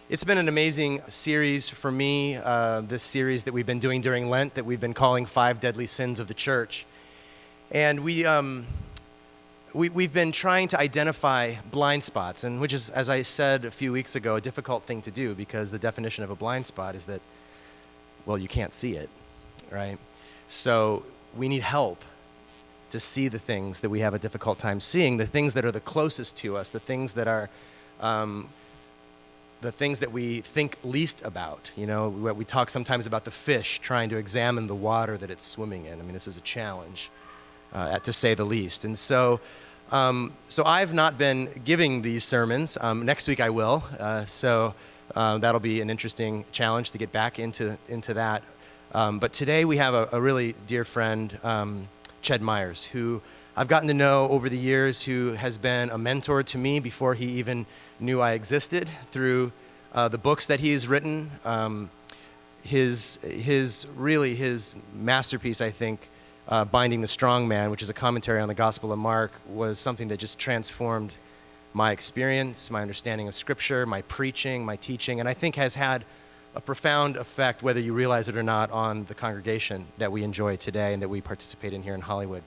It's been an amazing series for me, this series that we've been doing during Lent that we've been calling 5 Deadly Sins of the Church. And we've been trying to identify blind spots, and which is, as I said a few weeks ago, a difficult thing to do because the definition of a blind spot is that, well, you can't see it, right? So we need help to see the things that we have a difficult time seeing, the things that are the closest to us, the things that are the things that we think least about. You know, we talk sometimes about the fish trying to examine the water that it's swimming in. I mean, this is a challenge, to say the least. And so I've not been giving these sermons. Next week I will. That'll be an interesting challenge to get back into that. But today we have a really dear friend, Ched Myers, who I've gotten to know over the years, who has been a mentor to me before he even knew I existed, through the books that he's written. His masterpiece, I think, Binding the Strong Man, which is a commentary on the Gospel of Mark, was something that just transformed my experience, my understanding of Scripture, my preaching, my teaching, and I think has had a profound effect, whether you realize it or not, on the congregation that we enjoy today and that we participate in here in Hollywood.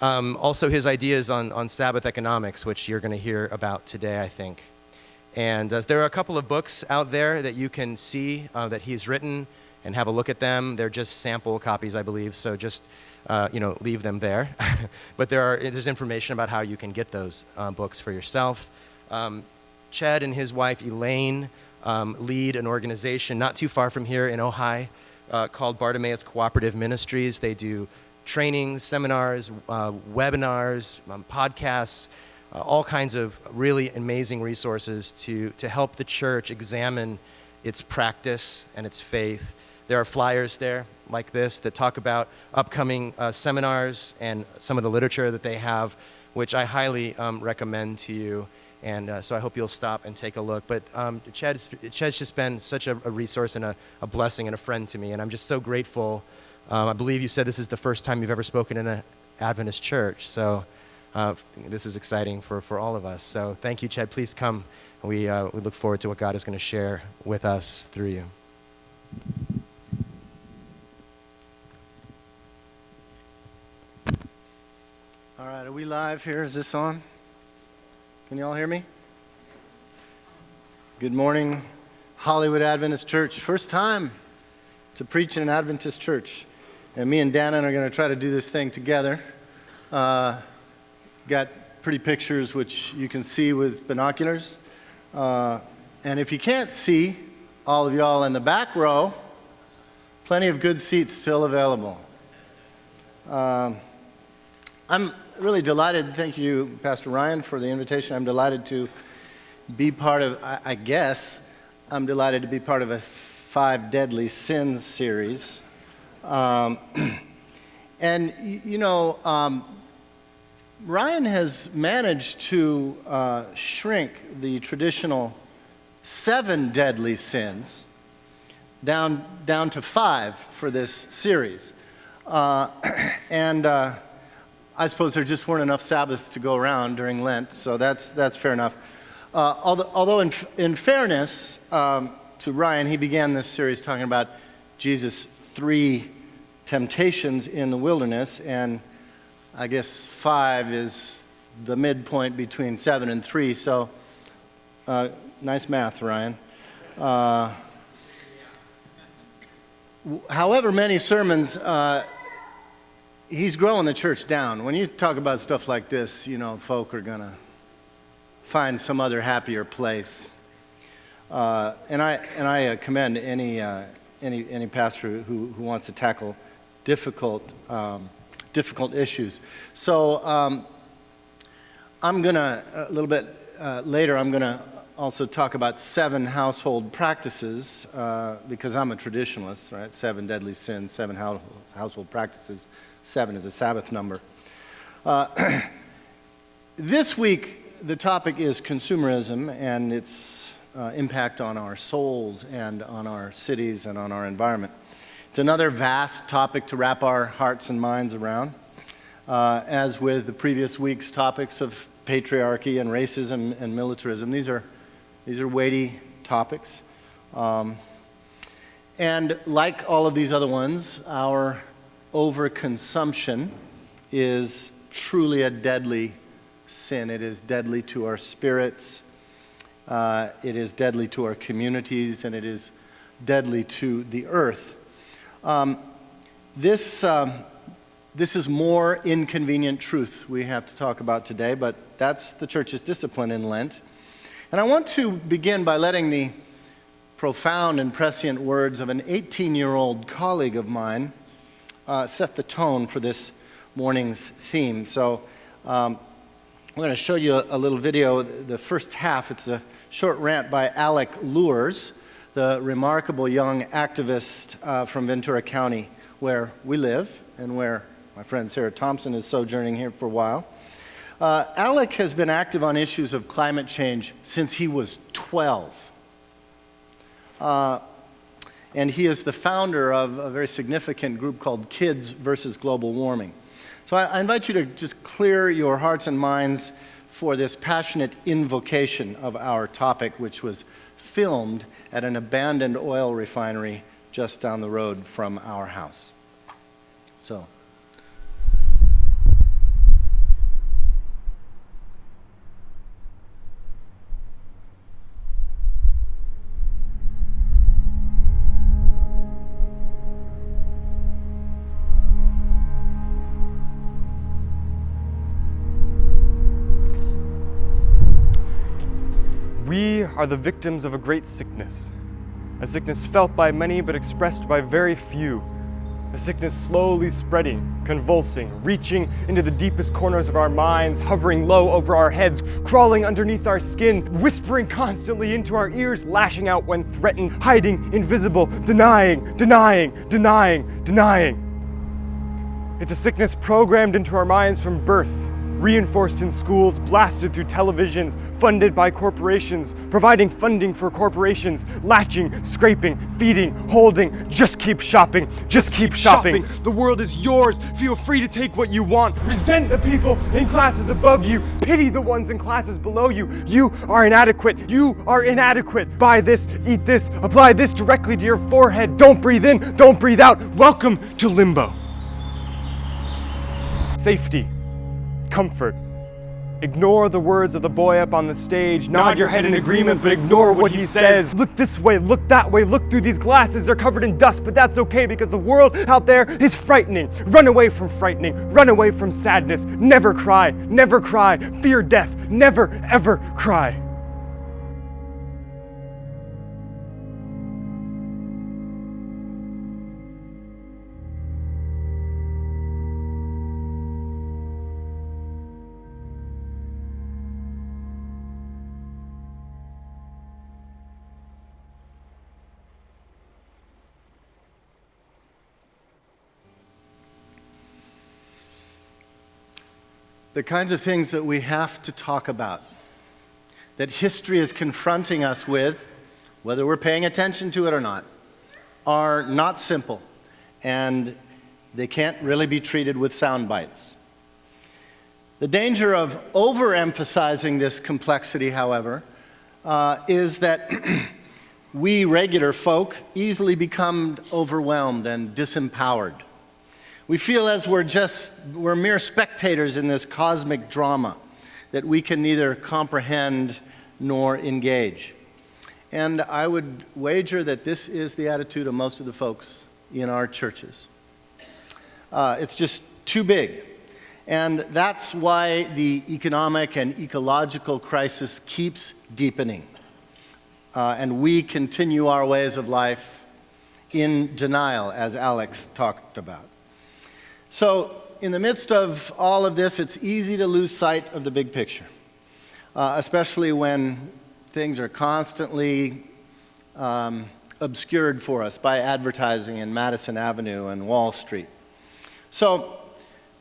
Also his ideas on Sabbath economics, which you're going to hear about today, I think. And there are a couple of books out there that you can see that he's written and have a look at them. They're just sample copies, I believe, so just leave them there. But there's information about how you can get those books for yourself. Ched and his wife Elaine lead an organization not too far from here in Ojai called Bartimaeus Cooperative Ministries. They do trainings, seminars, webinars, podcasts, all kinds of really amazing resources to help the church examine its practice and its faith. There are flyers there like this that talk about upcoming seminars and some of the literature that they have, which I highly recommend to you. And so I hope you'll stop and take a look. But Ched's just been such a resource and a blessing and a friend to me, and I'm just so grateful. I believe you said this is the first time you've ever spoken in an Adventist church, so this is exciting for all of us. So thank you, Ched. Please come. We look forward to what God is going to share with us through you. All right, are we live here? Is this on? Can you all hear me? Good morning, Hollywood Adventist Church. First time to preach in an Adventist church. And me and Dannon are going to try to do this thing together. Got pretty pictures which you can see with binoculars. And if you can't see, all of y'all in the back row, plenty of good seats still available. I'm really delighted, thank you, Pastor Ryan, for the invitation. I'm delighted to be part of, I'm delighted to be part of a 5 Deadly Sins series. Ryan has managed to shrink the traditional 7 deadly sins down to 5 for this series. I suppose there just weren't enough Sabbaths to go around during Lent, so that's fair enough. Although in fairness to Ryan, he began this series talking about Jesus' 3 temptations in the wilderness, and I guess 5 is the midpoint between 7 and 3, so nice math, Ryan. However many sermons, he's growing the church down. When you talk about stuff like this, folk are going to find some other happier place. And I commend any pastor who wants to tackle difficult issues. So I'm going to, a little bit later, I'm going to also talk about 7 household practices, because I'm a traditionalist, right? 7 deadly sins, 7 household practices. 7 is a Sabbath number. This week, the topic is consumerism and its impact on our souls and on our cities and on our environment. It's another vast topic to wrap our hearts and minds around. As with the previous week's topics of patriarchy and racism and militarism, these are weighty topics. And like all of these other ones, our overconsumption is truly a deadly sin. It is deadly to our spirits, it is deadly to our communities, and it is deadly to the earth. This is more inconvenient truth we have to talk about today, but that's the church's discipline in Lent. And I want to begin by letting the profound and prescient words of an 18-year-old colleague of mine set the tone for this morning's theme. So I'm going to show you a little video. The first half, it's a short rant by Alec Lures, the remarkable young activist from Ventura County, where we live and where my friend Sarah Thompson is sojourning here for a while. Alec has been active on issues of climate change since he was 12. And he is the founder of a very significant group called Kids versus Global Warming. So I invite you to just clear your hearts and minds for this passionate invocation of our topic, which was filmed at an abandoned oil refinery just down the road from our house. So. We are the victims of a great sickness, a sickness felt by many but expressed by very few, a sickness slowly spreading, convulsing, reaching into the deepest corners of our minds, hovering low over our heads, crawling underneath our skin, whispering constantly into our ears, lashing out when threatened, hiding, invisible, denying. It's a sickness programmed into our minds from birth, reinforced in schools, blasted through televisions, funded by corporations, providing funding for corporations, latching, scraping, feeding, holding, just keep shopping. The world is yours. Feel free to take what you want. Resent the people in classes above you. Pity the ones in classes below you. You are inadequate. Buy this, eat this, apply this directly to your forehead. Don't breathe in, don't breathe out. Welcome to limbo. Safety. Comfort. Ignore the words of the boy up on the stage. Nod your head in agreement, but ignore what he says. Look this way, look that way, look through these glasses. They're covered in dust, but that's okay because the world out there is frightening. Run away from frightening. Run away from sadness. Never cry. Never cry. Fear death. Never, ever cry. The kinds of things that we have to talk about, that history is confronting us with, whether we're paying attention to it or not, are not simple, and they can't really be treated with sound bites. The danger of overemphasizing this complexity, however, is that we regular folk easily become overwhelmed and disempowered. We feel as we're mere spectators in this cosmic drama that we can neither comprehend nor engage. And I would wager that this is the attitude of most of the folks in our churches. It's just too big. And that's why the economic and ecological crisis keeps deepening. And we continue our ways of life in denial, as Alex talked about. So, in the midst of all of this, it's easy to lose sight of the big picture, especially when things are constantly obscured for us by advertising in Madison Avenue and Wall Street. So,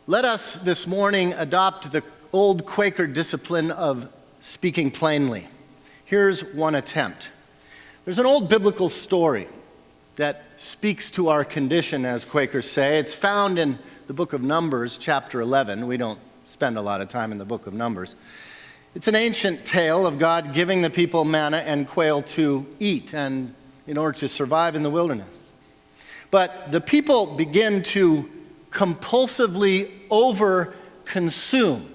let us this morning adopt the old Quaker discipline of speaking plainly. Here's one attempt. There's an old biblical story that speaks to our condition, as Quakers say. It's found in the book of Numbers, chapter 11. We don't spend a lot of time in the book of Numbers. It's an ancient tale of God giving the people manna and quail to eat and in order to survive in the wilderness. But the people begin to compulsively over-consume.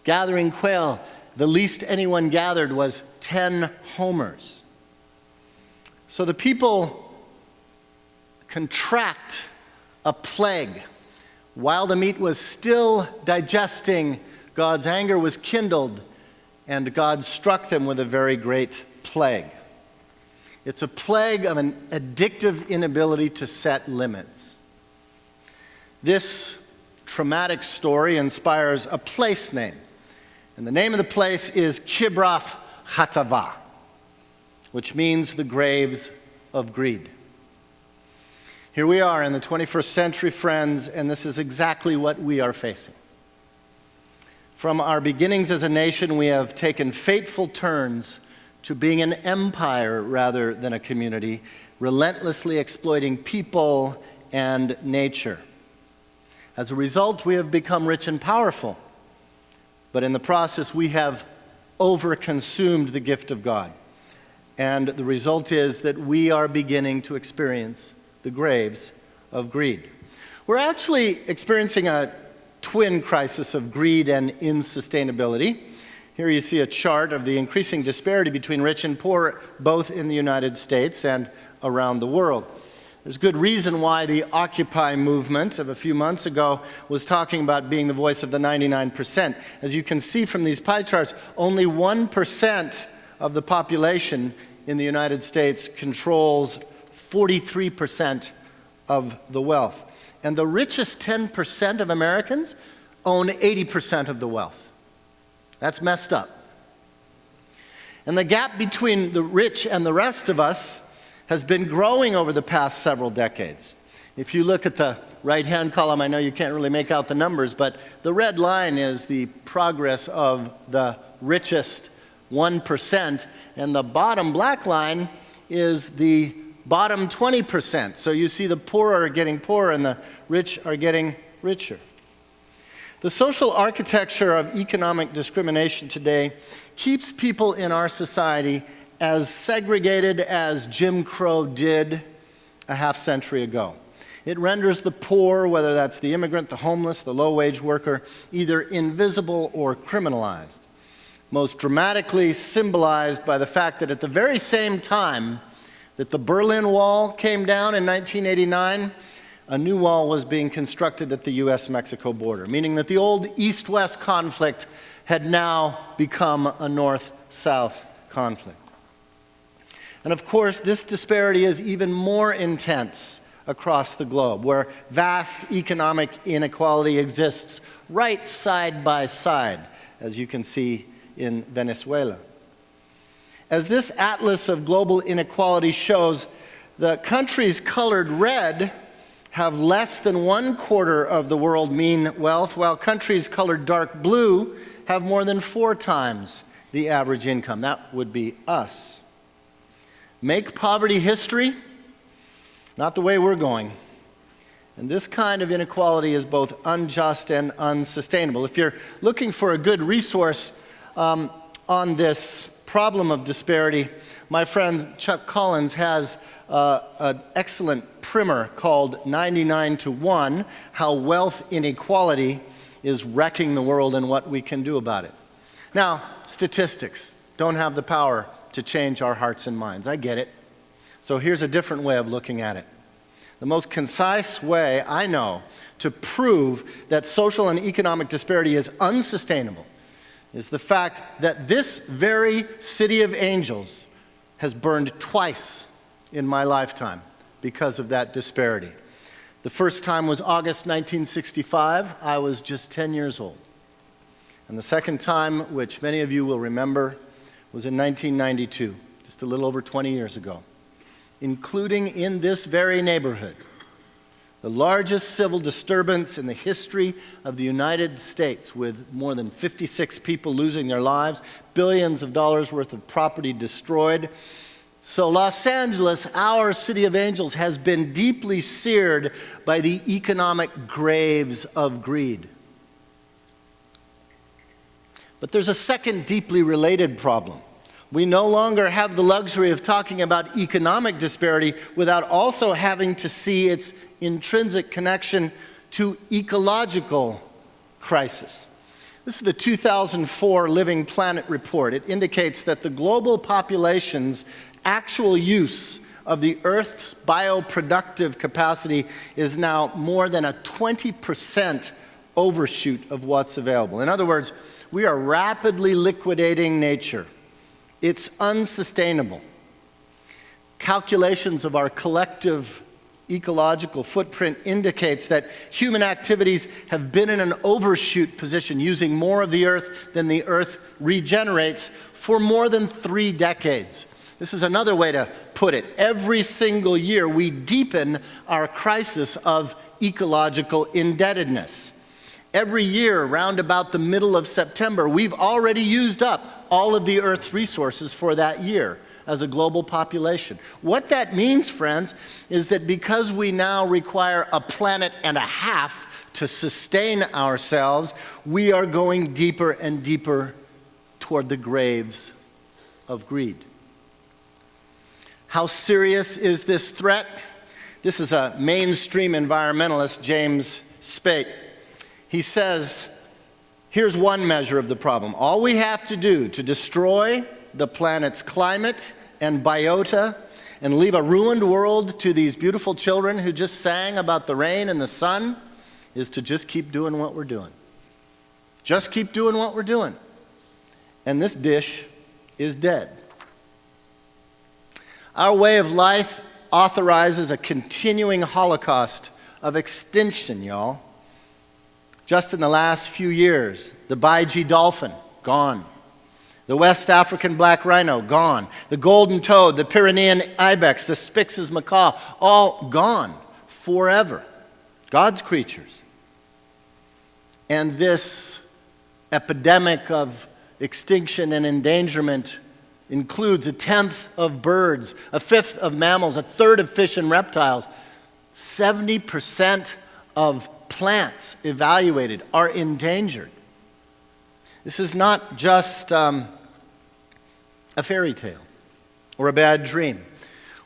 Gathering quail, the least anyone gathered was 10 homers. So the people contract a plague. While the meat was still digesting, God's anger was kindled, and God struck them with a very great plague. It's a plague of an addictive inability to set limits. This traumatic story inspires a place name, and the name of the place is Kibroth Hattaavah, which means the graves of greed. Here we are in the 21st century, friends, and this is exactly what we are facing. From our beginnings as a nation, we have taken fateful turns to being an empire rather than a community, relentlessly exploiting people and nature. As a result, we have become rich and powerful, but in the process, we have overconsumed the gift of God. And the result is that we are beginning to experience the graves of greed. We're actually experiencing a twin crisis of greed and insustainability. Here you see a chart of the increasing disparity between rich and poor, both in the United States and around the world. There's good reason why the Occupy movement of a few months ago was talking about being the voice of the 99%. As you can see from these pie charts, only 1% of the population in the United States controls 43% of the wealth. And the richest 10% of Americans own 80% of the wealth. That's messed up. And the gap between the rich and the rest of us has been growing over the past several decades. If you look at the right-hand column, I know you can't really make out the numbers, but the red line is the progress of the richest 1%, and the bottom black line is the bottom 20%. So you see the poor are getting poorer and the rich are getting richer. The social architecture of economic discrimination today keeps people in our society as segregated as Jim Crow did a half century ago. It renders the poor, whether that's the immigrant, the homeless, the low-wage worker, either invisible or criminalized. Most dramatically symbolized by the fact that at the very same time that the Berlin Wall came down in 1989, a new wall was being constructed at the US-Mexico border, meaning that the old East-West conflict had now become a North-South conflict. And of course, this disparity is even more intense across the globe, where vast economic inequality exists right side by side, as you can see in Venezuela. As this atlas of global inequality shows, the countries colored red have less than 1/4 of the world mean wealth, while countries colored dark blue have more than 4 times the average income. That would be us. Make poverty history? Not the way we're going. And this kind of inequality is both unjust and unsustainable. If you're looking for a good resource on this problem of disparity, my friend Chuck Collins has an excellent primer called 99 to 1, How Wealth Inequality is Wrecking the World and What We Can Do About It. Now, statistics don't have the power to change our hearts and minds. I get it. So here's a different way of looking at it. The most concise way I know to prove that social and economic disparity is unsustainable is the fact that this very city of angels has burned twice in my lifetime because of that disparity. The first time was August 1965. I was just 10 years old. And the second time, which many of you will remember, was in 1992, just a little over 20 years ago, including in this very neighborhood. The largest civil disturbance in the history of the United States, with more than 56 people losing their lives, billions of dollars worth of property destroyed. So Los Angeles, our city of angels, has been deeply seared by the economic graves of greed. But there's a second deeply related problem. We no longer have the luxury of talking about economic disparity without also having to see its intrinsic connection to ecological crisis. This is the 2004 Living Planet report. It indicates that the global population's actual use of the Earth's bioproductive capacity is now more than a 20% overshoot of what's available. In other words, we are rapidly liquidating nature. It's unsustainable. Calculations of our collective ecological footprint indicates that human activities have been in an overshoot position, using more of the earth than the earth regenerates for more than 3 decades. This is another way to put it. Every single year, we deepen our crisis of ecological indebtedness. Every year, around about the middle of September, we've already used up all of the Earth's resources for that year as a global population. What that means, friends, is that because we now require a planet and a half to sustain ourselves, we are going deeper and deeper toward the graves of greed. How serious is this threat? This is a mainstream environmentalist, James Spate. He says, here's one measure of the problem. All we have to do to destroy the planet's climate and biota and leave a ruined world to these beautiful children who just sang about the rain and the sun is to just keep doing what we're doing. Just keep doing what we're doing. And this dish is dead. Our way of life authorizes a continuing holocaust of extinction, y'all. Just in the last few years, the Baiji dolphin, gone. The West African black rhino, gone. The golden toad, the Pyrenean ibex, the Spix's macaw, all gone forever. God's creatures. And this epidemic of extinction and endangerment includes 1/10 of birds, 1/5 of mammals, 1/3 of fish and reptiles. 70% of plants evaluated are endangered. This is not just a fairy tale or a bad dream.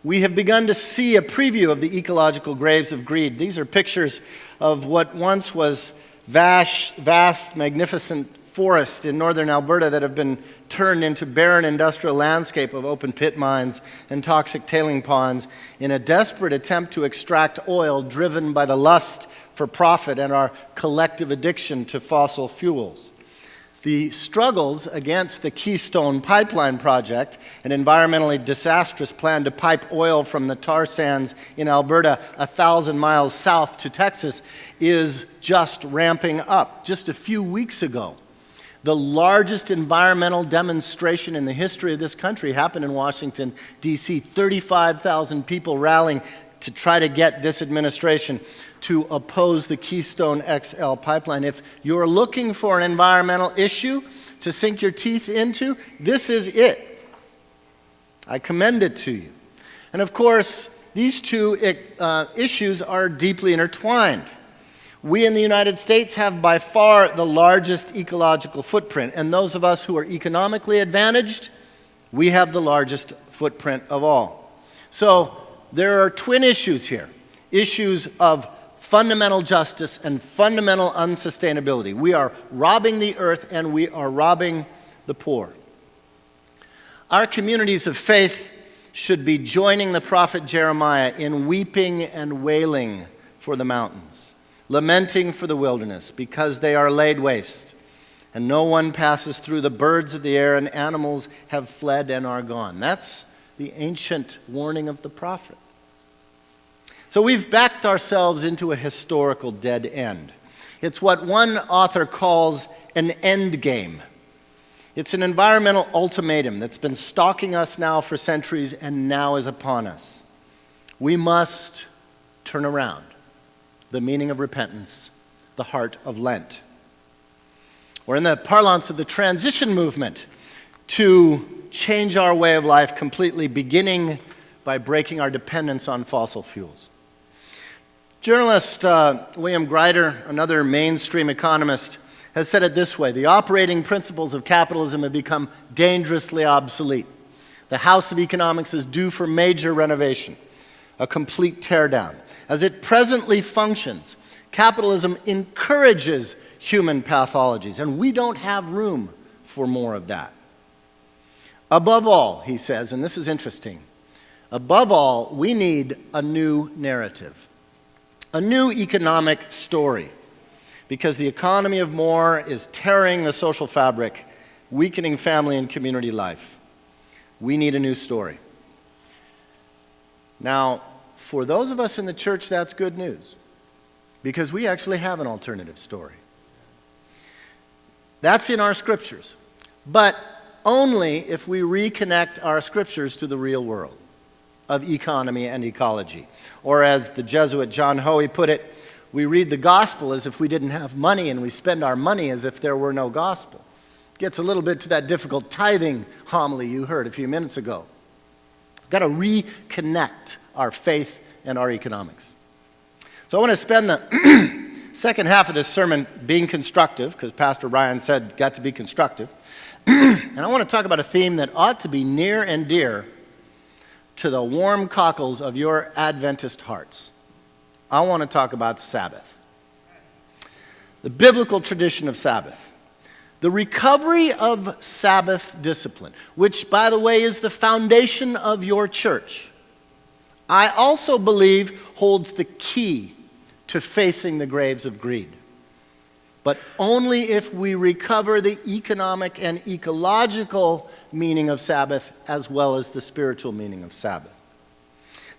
We have begun to see a preview of the ecological graves of greed. These are pictures of what once was vast, magnificent forests in northern Alberta that have been turned into barren industrial landscape of open pit mines and toxic tailing ponds in a desperate attempt to extract oil driven by the lust for profit and our collective addiction to fossil fuels. The struggles against the Keystone Pipeline project, an environmentally disastrous plan to pipe oil from the tar sands in Alberta 1,000 miles south to Texas, is just ramping up. Just a few weeks ago, the largest environmental demonstration in the history of this country happened in Washington, D.C. 35,000 people rallying to try to get this administration to oppose the Keystone XL pipeline. If you're looking for an environmental issue to sink your teeth into, this is it. I commend it to you. And of course, these two issues are deeply intertwined. We in the United States have by far the largest ecological footprint, and those of us who are economically advantaged, we have the largest footprint of all. So there are twin issues here, issues of fundamental justice and fundamental unsustainability. We are robbing the earth and we are robbing the poor. Our communities of faith should be joining the prophet Jeremiah in weeping and wailing for the mountains, lamenting for the wilderness, because they are laid waste, and no one passes through. The birds of the air and animals have fled and are gone. That's the ancient warning of the prophet. So we've backed ourselves into a historical dead end. It's what one author calls an end game. It's an environmental ultimatum that's been stalking us now for centuries and now is upon us. We must turn around. The meaning of repentance, the heart of Lent. Or in the parlance of the transition movement, to change our way of life completely, beginning by breaking our dependence on fossil fuels. Journalist William Greider, another mainstream economist, has said it this way: the operating principles of capitalism have become dangerously obsolete. The house of economics is due for major renovation, a complete teardown. As it presently functions, capitalism encourages human pathologies, and we don't have room for more of that. Above all, he says, and this is interesting, above all, we need a new narrative, a new economic story, because the economy of more is tearing the social fabric, weakening family and community life. We need a new story. Now, for those of us in the church, that's good news, because we actually have an alternative story. That's in our scriptures, but only if we reconnect our scriptures to the real world of economy and ecology. Or as the Jesuit John Hoey put it, we read the gospel as if we didn't have money, and we spend our money as if there were no gospel. Gets a little bit to that difficult tithing homily you heard a few minutes ago. We've got to reconnect our faith and our economics. So I want to spend the second half of this sermon being constructive, because Pastor Ryan said, got to be constructive. And I want to talk about a theme that ought to be near and dear to the warm cockles of your Adventist hearts. I want to talk about Sabbath. The biblical tradition of Sabbath. The recovery of Sabbath discipline, which, by the way, is the foundation of your church, I also believe holds the key to facing the graves of greed. But only if we recover the economic and ecological meaning of Sabbath as well as the spiritual meaning of Sabbath.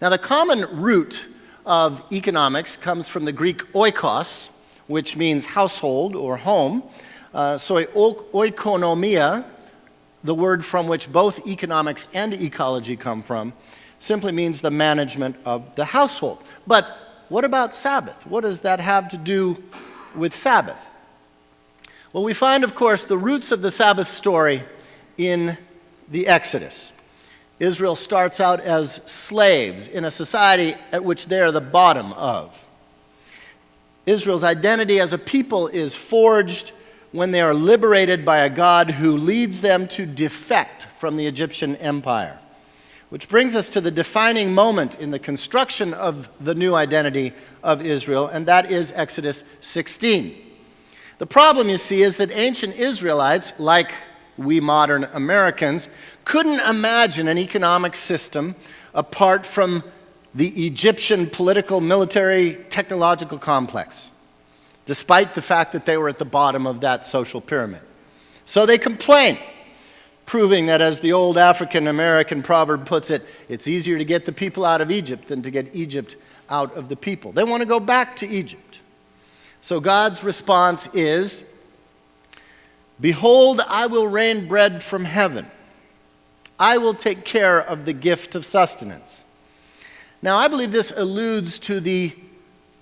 Now, the common root of economics comes from the Greek oikos, which means household or home. So oikonomia, the word from which both economics and ecology come from, simply means the management of the household. But what about Sabbath? What does that have to do with Sabbath? Well, we find, of course, the roots of the Sabbath story in the Exodus. Israel starts out as slaves in a society at which they are the bottom of. Israel's identity as a people is forged when they are liberated by a God who leads them to defect from the Egyptian empire. Which brings us to the defining moment in the construction of the new identity of Israel, and that is Exodus 16. The problem, you see, is that ancient Israelites, like we modern Americans, couldn't imagine an economic system apart from the Egyptian political, military, technological complex, despite the fact that they were at the bottom of that social pyramid. So they complain, proving that, as the old African-American proverb puts it, it's easier to get the people out of Egypt than to get Egypt out of the people. They want to go back to Egypt. So God's response is, "Behold, I will rain bread from heaven. I will take care of the gift of sustenance." Now, I believe this alludes to the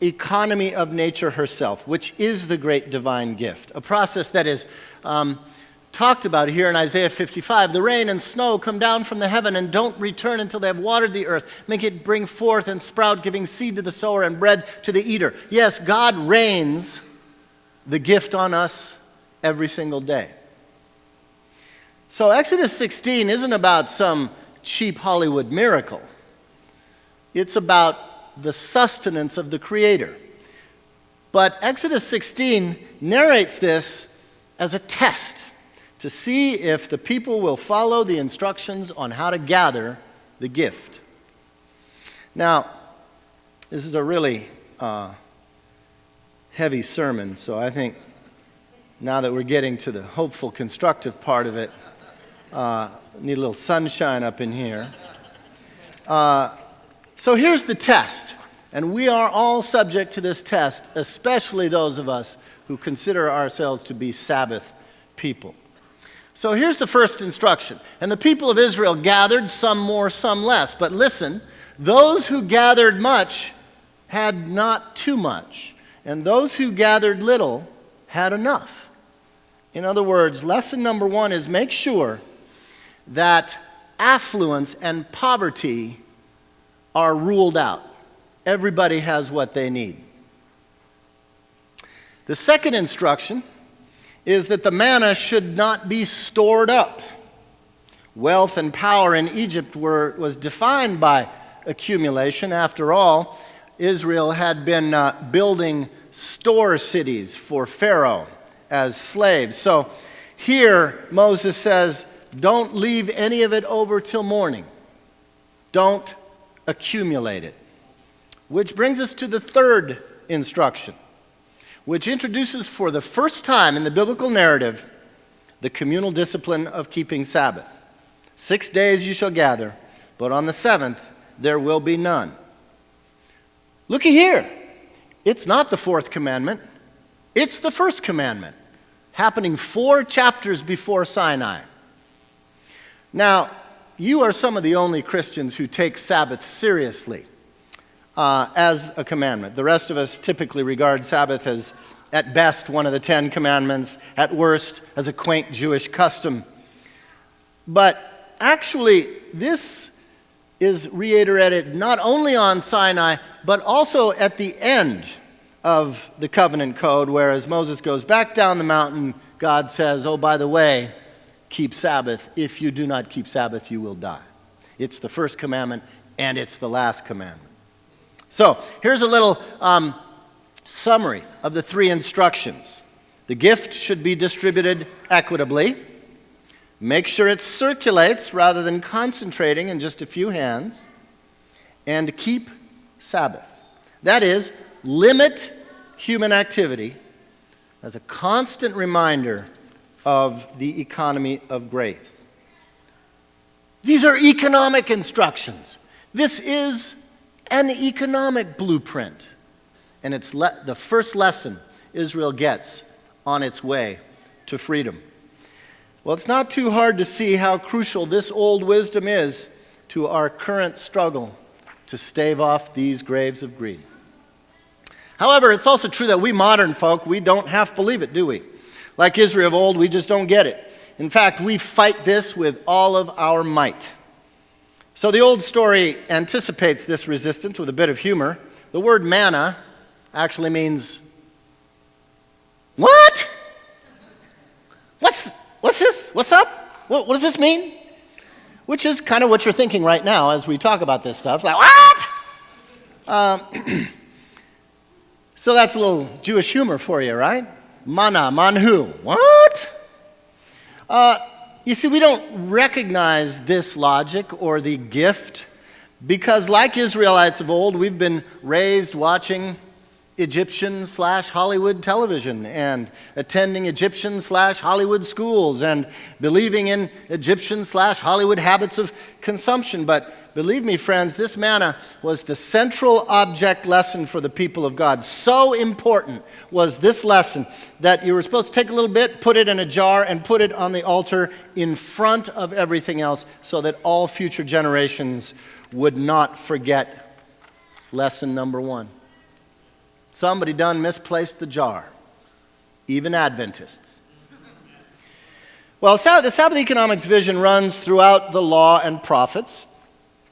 economy of nature herself, which is the great divine gift, a process that is talked about here in Isaiah 55. The rain and snow come down from the heaven and don't return until they have watered the earth, make it bring forth and sprout, giving seed to the sower and bread to the eater. Yes, God rains the gift on us every single day. So Exodus 16 isn't about some cheap Hollywood miracle. It's about the sustenance of the Creator. But Exodus 16 narrates this as a test to see if the people will follow the instructions on how to gather the gift. Now, this is a really heavy sermon, so I think now that we're getting to the hopeful, constructive part of it, need a little sunshine up in here. So here's the test, and we are all subject to this test, especially those of us who consider ourselves to be Sabbath people. So here's the first instruction. And the people of Israel gathered, some more, some less. But listen, those who gathered much had not too much, and those who gathered little had enough. In other words, lesson number one is make sure that affluence and poverty are ruled out. Everybody has what they need. The second instruction is that the manna should not be stored up. Wealth and power in Egypt was defined by accumulation. After all, Israel had been building store cities for Pharaoh as slaves. So here Moses says, don't leave any of it over till morning. Don't accumulate it. Which brings us to the third instruction, which introduces for the first time in the biblical narrative the communal discipline of keeping Sabbath. 6 days you shall gather, but on the seventh there will be none. Looky here. It's not the fourth commandment. It's the first commandment, happening 4 chapters before Sinai. Now, you are some of the only Christians who take Sabbath seriously as a commandment. The rest of us typically regard Sabbath as, at best, one of the 10 commandments, at worst, as a quaint Jewish custom. But actually, this is reiterated not only on Sinai, but also at the end of the covenant code, where as Moses goes back down the mountain, God says, oh, by the way, keep Sabbath. If you do not keep Sabbath, you will die. It's the first commandment, and it's the last commandment. So here's a little summary of the 3 instructions. The gift should be distributed equitably. Make sure it circulates rather than concentrating in just a few hands. And keep Sabbath. That is, limit human activity as a constant reminder of the economy of grace. These are economic instructions. This is an economic blueprint. And it's the first lesson Israel gets on its way to freedom. Well, it's not too hard to see how crucial this old wisdom is to our current struggle to stave off these graves of greed. However, it's also true that we modern folk, we don't half believe it, do we? Like Israel of old, we just don't get it. In fact, we fight this with all of our might. So the old story anticipates this resistance with a bit of humor. The word manna actually means, what? What's this? What's up? What does this mean? Which is kind of what you're thinking right now as we talk about this stuff. Like, what? So that's a little Jewish humor for you, right? Mana, manhu. What? You see, we don't recognize this logic or the gift because, like Israelites of old, we've been raised watching Egyptian/Hollywood television and attending Egyptian/Hollywood schools and believing in Egyptian/Hollywood habits of consumption. But believe me, friends, this manna was the central object lesson for the people of God. So important was this lesson that you were supposed to take a little bit, put it in a jar, and put it on the altar in front of everything else so that all future generations would not forget lesson number 1. Somebody done misplaced the jar, even Adventists. Well, the Sabbath economics vision runs throughout the law and prophets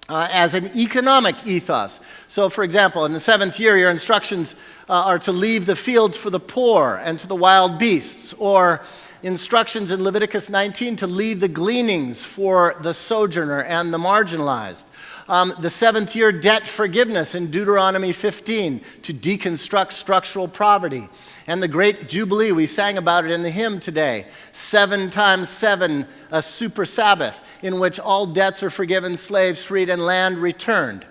as an economic ethos. So, for example, in the 7th year, your instructions are to leave the fields for the poor and to the wild beasts, or instructions in Leviticus 19 to leave the gleanings for the sojourner and the marginalized. The 7th year debt forgiveness in Deuteronomy 15 to deconstruct structural poverty. And the great Jubilee, we sang about it in the hymn today. 7 times 7, a super Sabbath in which all debts are forgiven, slaves freed, and land returned,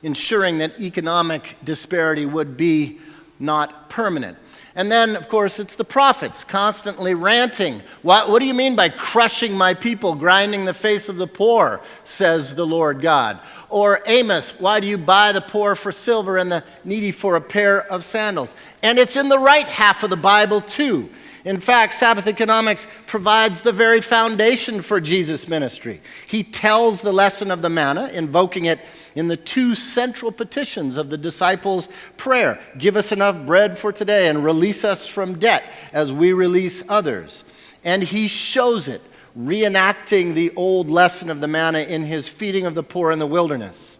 ensuring that economic disparity would be not permanent. And then, of course, it's the prophets constantly ranting. What do you mean by crushing my people, grinding the face of the poor, says the Lord God? Or Amos, why do you buy the poor for silver and the needy for a pair of sandals? And it's in the right half of the Bible, too. In fact, Sabbath economics provides the very foundation for Jesus' ministry. He tells the lesson of the manna, invoking it in the 2 central petitions of the disciples' prayer. Give us enough bread for today and release us from debt as we release others. And he shows it, reenacting the old lesson of the manna in his feeding of the poor in the wilderness.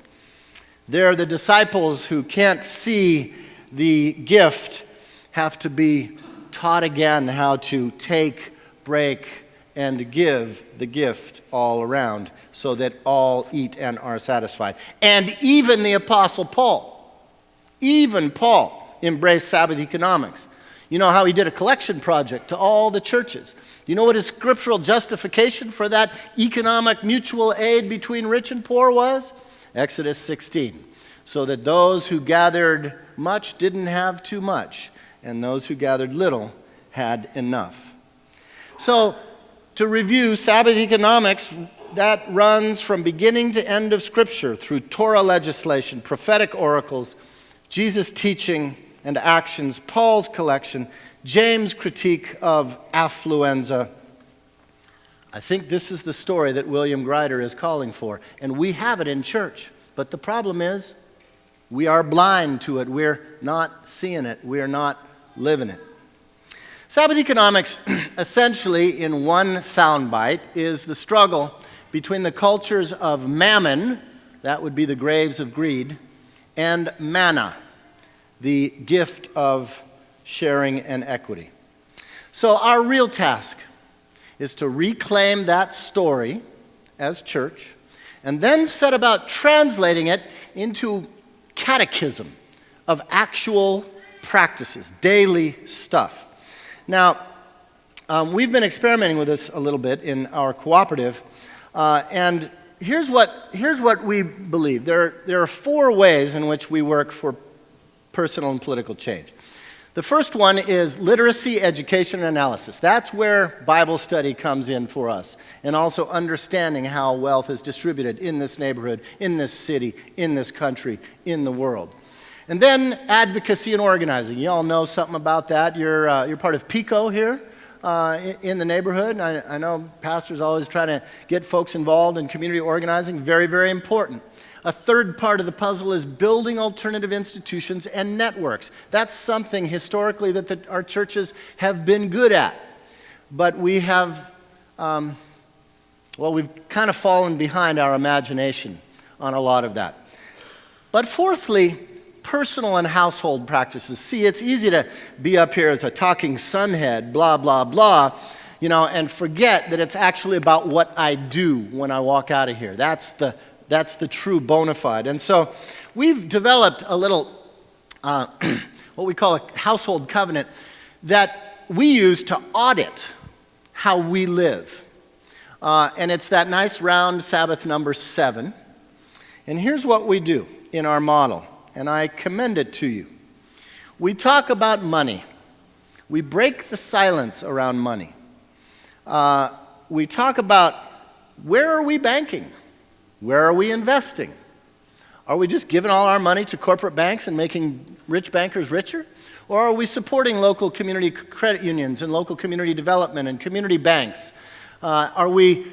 There, the disciples who can't see the gift have to be taught again how to take, break, and give the gift all around so that all eat and are satisfied. And even the Apostle Paul, embraced Sabbath economics. You know how he did a collection project to all the churches. You know what his scriptural justification for that economic mutual aid between rich and poor was? Exodus 16. So that those who gathered much didn't have too much, and those who gathered little had enough. So, to review, Sabbath economics, that runs from beginning to end of Scripture through Torah legislation, prophetic oracles, Jesus' teaching and actions, Paul's collection, James' critique of affluenza. I think this is the story that William Grider is calling for, and we have it in church. But the problem is, we are blind to it. We're not seeing it. We're not living it. Sabbath economics, essentially, in one soundbite, is the struggle between the cultures of mammon, that would be the graves of greed, and manna, the gift of sharing and equity. So our real task is to reclaim that story as church, and then set about translating it into catechism of actual practices, daily stuff. Now, we've been experimenting with this a little bit in our cooperative, and here's what we believe. There are 4 ways in which we work for personal and political change. The first one is literacy, education, and analysis. That's where Bible study comes in for us, and also understanding how wealth is distributed in this neighborhood, in this city, in this country, in the world. And then advocacy and organizing. You all know something about that. You're part of PICO here in the neighborhood. I know pastors always trying to get folks involved in community organizing. Very, very important. A third part of the puzzle is building alternative institutions and networks. That's something historically that our churches have been good at. But we have, we've kind of fallen behind our imagination on a lot of that. But fourthly, personal and household practices. See, it's easy to be up here as a talking sunhead, blah, blah, blah, and forget that it's actually about what I do when I walk out of here. That's the true bona fide. And so we've developed a little, what we call a household covenant that we use to audit how we live. And it's that nice round Sabbath number 7. And here's what we do in our model, and I commend it to you. We talk about money. We break the silence around money. We talk about where are we banking? Where are we investing? Are we just giving all our money to corporate banks and making rich bankers richer? Or are we supporting local community credit unions and local community development and community banks? Are we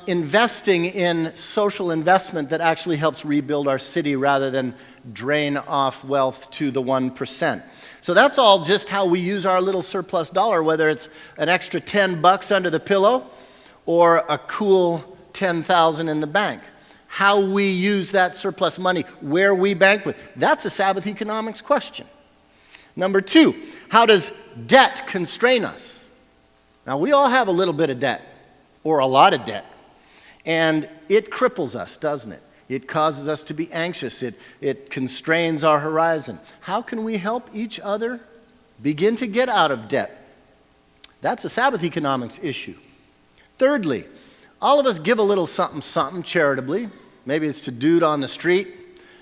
investing in social investment that actually helps rebuild our city rather than drain off wealth to the 1%? So that's all just how we use our little surplus dollar, whether it's an extra $10 under the pillow or a cool $10,000 in the bank. How we use that surplus money, where we bank with. That's a Sabbath economics question. Number 2, how does debt constrain us? Now, we all have a little bit of debt, or a lot of debt, and it cripples us, doesn't it? It causes us to be anxious. It constrains our horizon. How can we help each other begin to get out of debt? That's a Sabbath economics issue. Thirdly, all of us give a little something, something charitably. Maybe it's to dude on the street.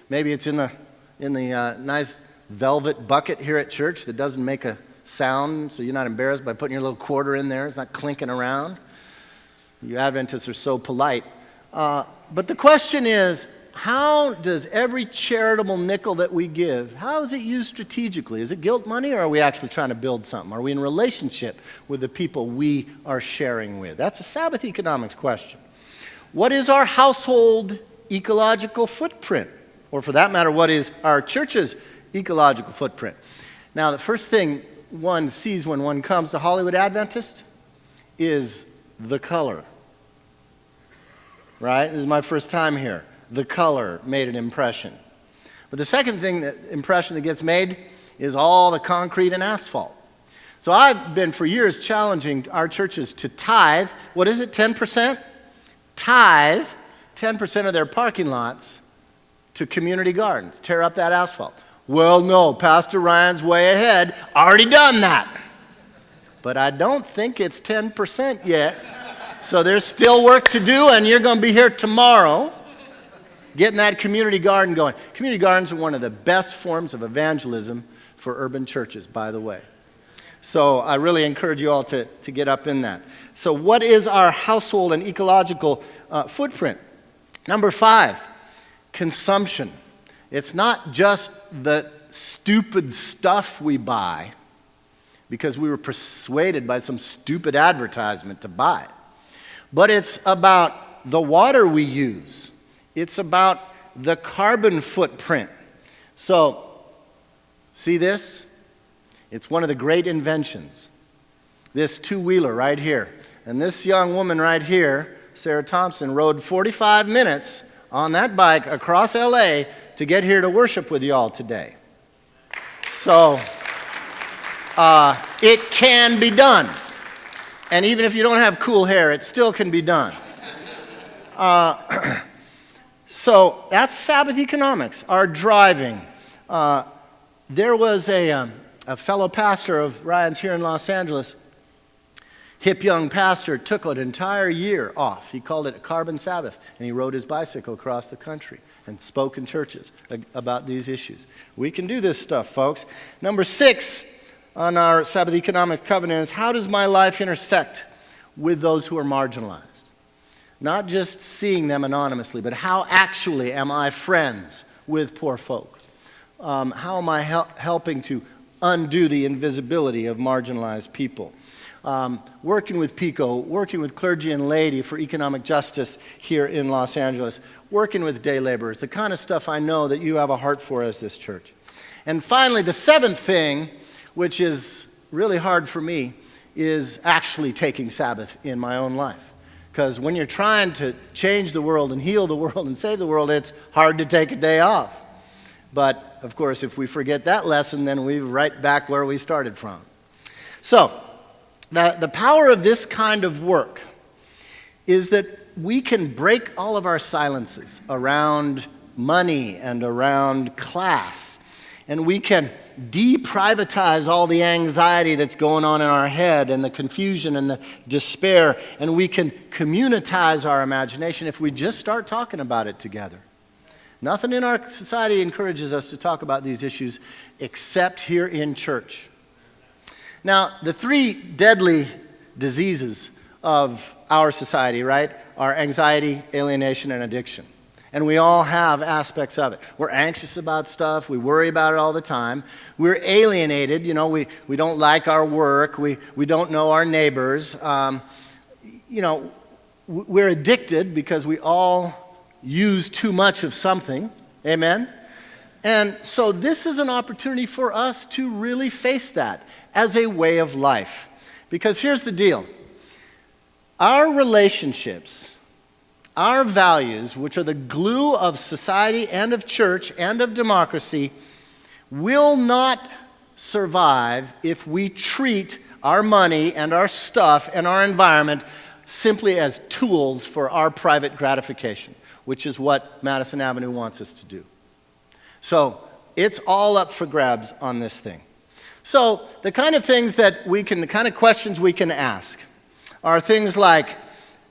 Maybe it's in the nice velvet bucket here at church that doesn't make a sound, so you're not embarrassed by putting your little quarter in there. It's not clinking around. You Adventists are so polite. But the question is, how does every charitable nickel that we give, how is it used strategically? Is it guilt money, or are we actually trying to build something? Are we in relationship with the people we are sharing with? That's a Sabbath economics question. What is our household ecological footprint? Or for that matter, what is our church's ecological footprint? Now, the first thing one sees when one comes to Hollywood Adventist is the color. Right? This is my first time here. The color made an impression. But the second impression that gets made is all the concrete and asphalt. So I've been for years challenging our churches to tithe, what is it, 10%? Tithe 10% of their parking lots to community gardens. Tear up that asphalt. Well, no, Pastor Ryan's way ahead. Already done that. But I don't think it's 10% yet. So there's still work to do, and you're going to be here tomorrow getting that community garden going. Community gardens are one of the best forms of evangelism for urban churches, by the way. So I really encourage you all to get up in that. So what is our household and ecological footprint? Number 5, consumption. It's not just the stupid stuff we buy because we were persuaded by some stupid advertisement to buy it. But it's about the water we use. It's about the carbon footprint. So, see this? It's one of the great inventions. This two-wheeler right here. And this young woman right here, Sarah Thompson, rode 45 minutes on that bike across LA to get here to worship with you all today. So, it can be done. And even if you don't have cool hair, it still can be done. So that's Sabbath economics, our driving. There was a fellow pastor of Ryan's here in Los Angeles, hip young pastor, took an entire year off. He called it a carbon Sabbath, and he rode his bicycle across the country and spoke in churches about these issues. We can do this stuff, folks. Number 6 on our Sabbath economic covenant is, how does my life intersect with those who are marginalized? Not just seeing them anonymously, but how actually am I friends with poor folk? How am I helping to undo the invisibility of marginalized people? Working with PICO, working with clergy and laity for economic justice here in Los Angeles, working with day laborers, the kind of stuff I know that you have a heart for as this church. And finally, the 7th thing, which is really hard for me, is actually taking Sabbath in my own life. Because when you're trying to change the world and heal the world and save the world, it's hard to take a day off. But, of course, if we forget that lesson, then we're right back where we started from. So, the power of this kind of work is that we can break all of our silences around money and around class. And we can deprivatize all the anxiety that's going on in our head and the confusion and the despair. And we can communitize our imagination if we just start talking about it together. Nothing in our society encourages us to talk about these issues except here in church. Now, the 3 deadly diseases of our society, right, are anxiety, alienation, and addiction. And we all have aspects of it. We're anxious about stuff. We worry about it all the time. We're alienated. You know, we don't like our work. We don't know our neighbors. We're addicted because we all use too much of something. Amen? And so this is an opportunity for us to really face that as a way of life. Because here's the deal. Our relationships, our values, which are the glue of society and of church and of democracy, will not survive if we treat our money and our stuff and our environment simply as tools for our private gratification, which is what Madison Avenue wants us to do. So it's all up for grabs on this thing. So the kind of things that the kind of questions we can ask are things like,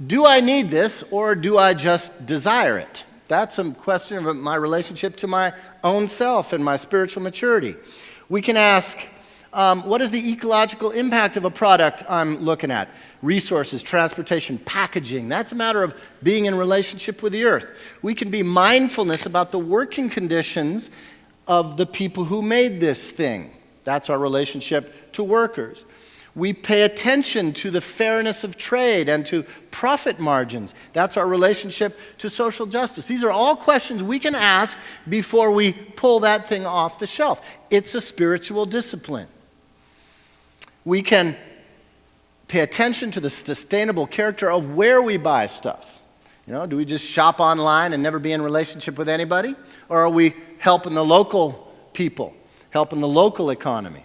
do I need this or do I just desire it? That's a question of my relationship to my own self and my spiritual maturity. We can ask, what is the ecological impact of a product I'm looking at? Resources, transportation, packaging. That's a matter of being in relationship with the earth. We can be mindfulness about the working conditions of the people who made this thing. That's our relationship to workers. We pay attention to the fairness of trade and to profit margins. That's our relationship to social justice. These are all questions we can ask before we pull that thing off the shelf. It's a spiritual discipline. We can pay attention to the sustainable character of where we buy stuff. You know, do we just shop online and never be in relationship with anybody? Or are we helping the local people, helping the local economy?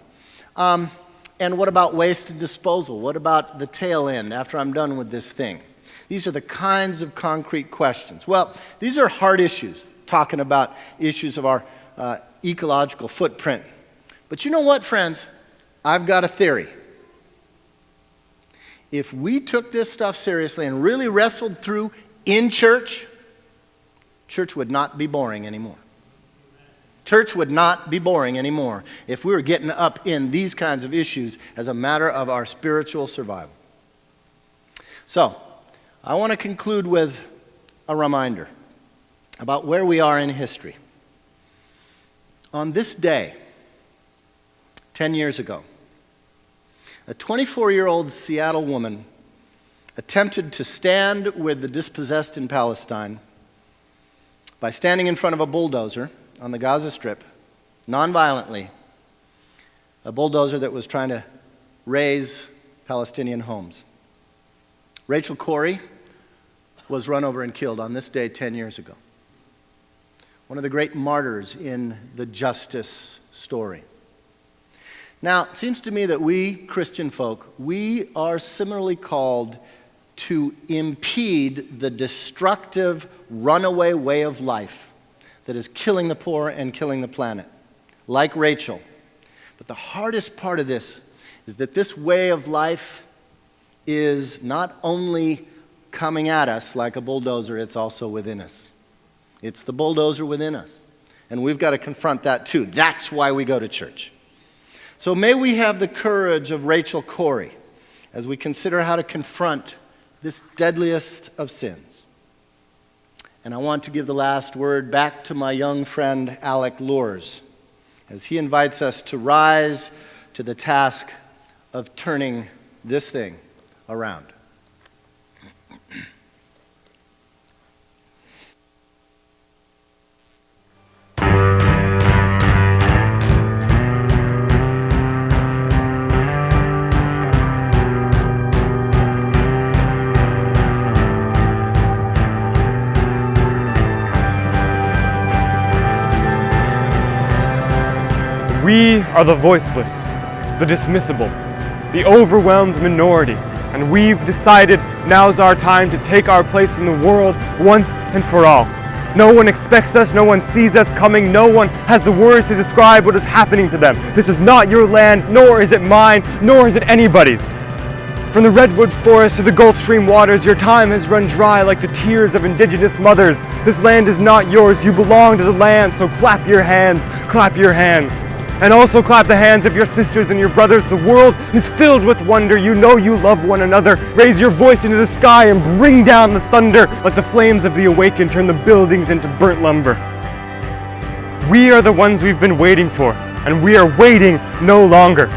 And what about waste and disposal? What about the tail end after I'm done with this thing? These are the kinds of concrete questions. Well, these are hard issues, talking about issues of our ecological footprint. But you know what, friends? I've got a theory. If we took this stuff seriously and really wrestled through in church, church would not be boring anymore. Church would not be boring anymore if we were getting up in these kinds of issues as a matter of our spiritual survival. So, I want to conclude with a reminder about where we are in history. On this day, 10 years ago, a 24-year-old Seattle woman attempted to stand with the dispossessed in Palestine by standing in front of a bulldozer on the Gaza Strip, nonviolently, a bulldozer that was trying to raze Palestinian homes. Rachel Corrie was run over and killed on this day 10 years ago. One of the great martyrs in the justice story. Now, it seems to me that we Christian folk, we are similarly called to impede the destructive, runaway way of life that is killing the poor and killing the planet, like Rachel. But the hardest part of this is that this way of life is not only coming at us like a bulldozer, it's also within us. It's the bulldozer within us. And we've got to confront that too. That's why we go to church. So may we have the courage of Rachel Corrie as we consider how to confront this deadliest of sins. And I want to give the last word back to my young friend Alec Lours as he invites us to rise to the task of turning this thing around. We are the voiceless, the dismissible, the overwhelmed minority, and we've decided now's our time to take our place in the world once and for all. No one expects us, no one sees us coming, no one has the words to describe what is happening to them. This is not your land, nor is it mine, nor is it anybody's. From the redwood forest to the Gulf Stream waters, your time has run dry like the tears of indigenous mothers. This land is not yours, you belong to the land, so clap your hands, clap your hands. And also clap the hands of your sisters and your brothers. The world is filled with wonder. You know you love one another. Raise your voice into the sky and bring down the thunder. Let the flames of the awakened turn the buildings into burnt lumber. We are the ones we've been waiting for, and we are waiting no longer.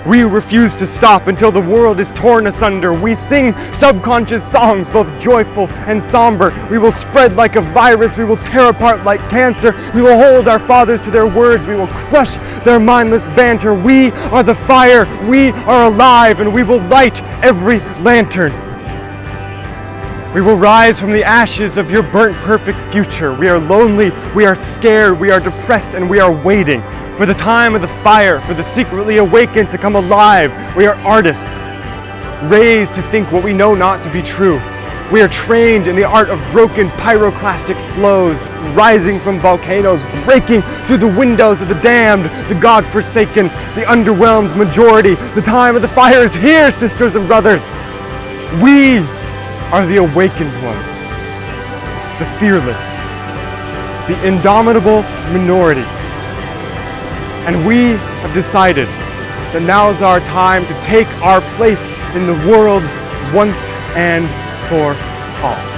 We refuse to stop until the world is torn asunder. We sing subconscious songs, both joyful and somber. We will spread like a virus. We will tear apart like cancer. We will hold our fathers to their words. We will crush their mindless banter. We are the fire. We are alive, and we will light every lantern. We will rise from the ashes of your burnt perfect future. We are lonely, we are scared, we are depressed, and we are waiting for the time of the fire, for the secretly awakened to come alive. We are artists, raised to think what we know not to be true. We are trained in the art of broken pyroclastic flows, rising from volcanoes, breaking through the windows of the damned, the God-forsaken, the underwhelmed majority. The time of the fire is here, sisters and brothers. We are the awakened ones, the fearless, the indomitable minority. And we have decided that now is our time to take our place in the world once and for all.